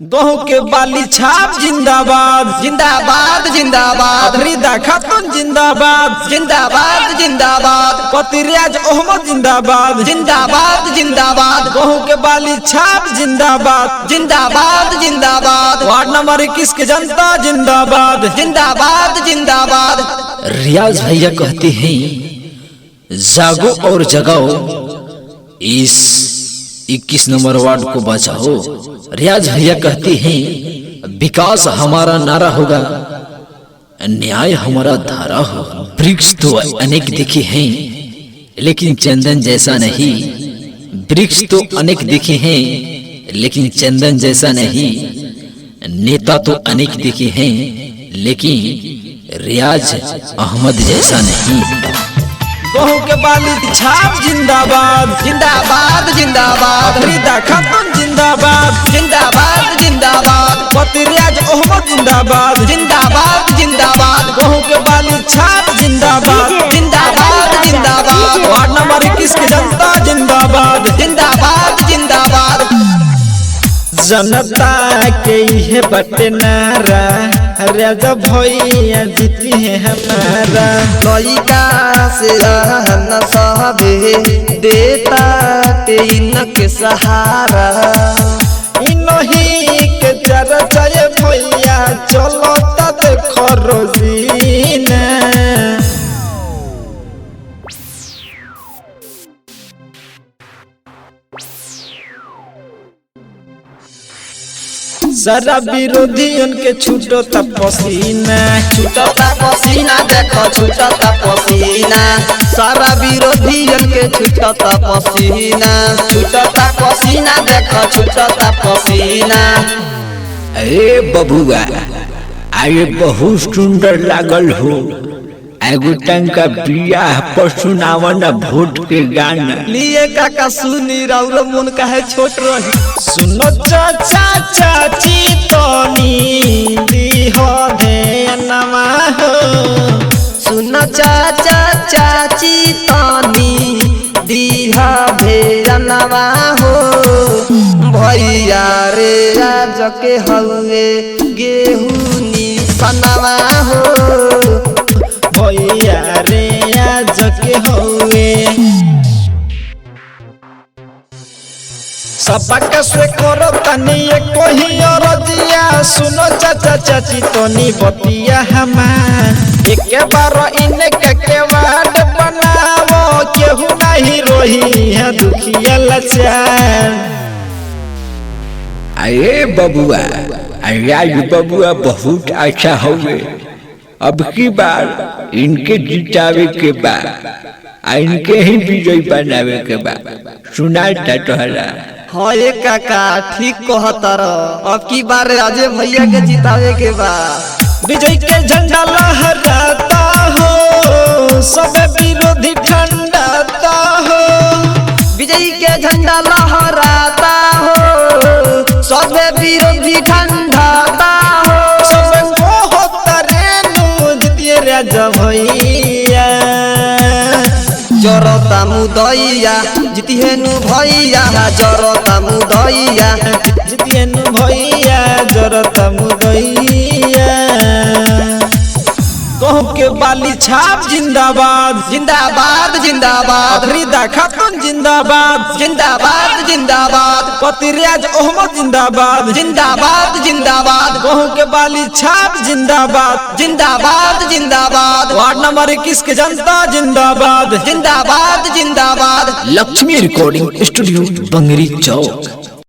गहूं के बाली छाप जिंदाबाद जिंदाबाद जिंदाबाद। फरीदा खातून जिंदाबाद जिंदाबाद जिंदाबाद। पतिरियाज अहमद जिंदाबाद जिंदाबाद जिंदाबाद। गहूं के बाली छाप जिंदाबाद जिंदाबाद जिंदाबाद। वार्ड नंबर 21 के जनता जिंदाबाद जिंदाबाद जिंदाबाद। रियाज भैया कहते हैं जागो और जगाओ, इस 21 नंबर वार्ड को बचाओ। रियाज भैया कहते हैं विकास हमारा नारा होगा, न्याय हमारा धारा होगा। वृक्ष तो अनेक दिखे हैं लेकिन चंदन जैसा नहीं, वृक्ष तो अनेक दिखे हैं लेकिन चंदन जैसा नहीं, नेता तो अनेक दिखे हैं लेकिन रियाज अहमद जैसा नहीं। गहूं के बाली छाप जिंदाबाद जिंदाबाद जिंदाबाद। फरीदा खातून जिंदाबाद जिंदाबाद जिंदाबाद। पतिरियाज अहमद जिंदाबाद जिंदाबाद जिंदाबाद। गहूं के बाली छाप जिंदाबाद जिंदाबाद जिंदाबाद। वार्ड नंबर 21 की जनता जिंदाबाद जिंदाबाद जिंदाबाद। जनता के ये बटे नारा, राजा भैया जीती है हमारा। लइका से न सहबे देता ते इनके सहारा, इनही के चर्चा भैया चलो देखो रोजीना। सारा विरोधी उनके छूटो पसीना, छूटता पसीना देखो छूटता पसीना। सारा विरोधी के छूटता पसीना, छूटता पसीना देखो छूटता पसीना। अरे बबुआ आगे बहुत सुंदर लागल हो, एगो टंका बियाह पर सुनावन वोट के गाना। लिए काका सुनी राउर मन काहे छोट रही। सुनो चाचा चाची तोनी दीहो ध्यानमा हो, सुनो चाचा चाची तानी दीहा भेजनवा हो। भैया रे राज के हवे गेहूं निसनवा हो। भैया रे आज के होए सबक से करो तनी कोही रजिया। सुनो चाचा चाची तोनी बतिया हमार, एक बार इनके के वार्ड बनावो, केहू नहीं रोही है दुखिया लाचार। अरे बबुआ रियाज बबुआ बहुत अच्छा होवे, अब की बार इनके जितावे के बाद इनके ही विजयी बनावे के बाद सुनाता तोहरा। हाँ ये काका ठीक कहतर, अब की बार राजे भैया के जितावे के बाद विजय के झंडा लहराता हो, सब विरोधी ठंडाता हो। विजयी के झंडा लहराता हो, सब विरोधी ठंडाता हो। सब को तरेनु जितिए राजा भैया, जरता मुदैया जितिहेनु भैया, जरता मुदैया जितिए नु भैया जरता मुदैया। गहूं के बाली छाप जिंदाबाद जिंदाबाद जिंदाबाद। फरीदा खातून जिंदाबाद जिंदाबाद जिंदाबाद। पतिरियाज अहमद जिंदाबाद जिंदाबाद जिंदाबाद। गहूं के बाली छाप जिंदाबाद जिंदाबाद जिंदाबाद। वार्ड नंबर 21 के जनता जिंदाबाद जिंदाबाद जिंदाबाद। लक्ष्मी रिकॉर्डिंग स्टूडियो बंगरी चौक।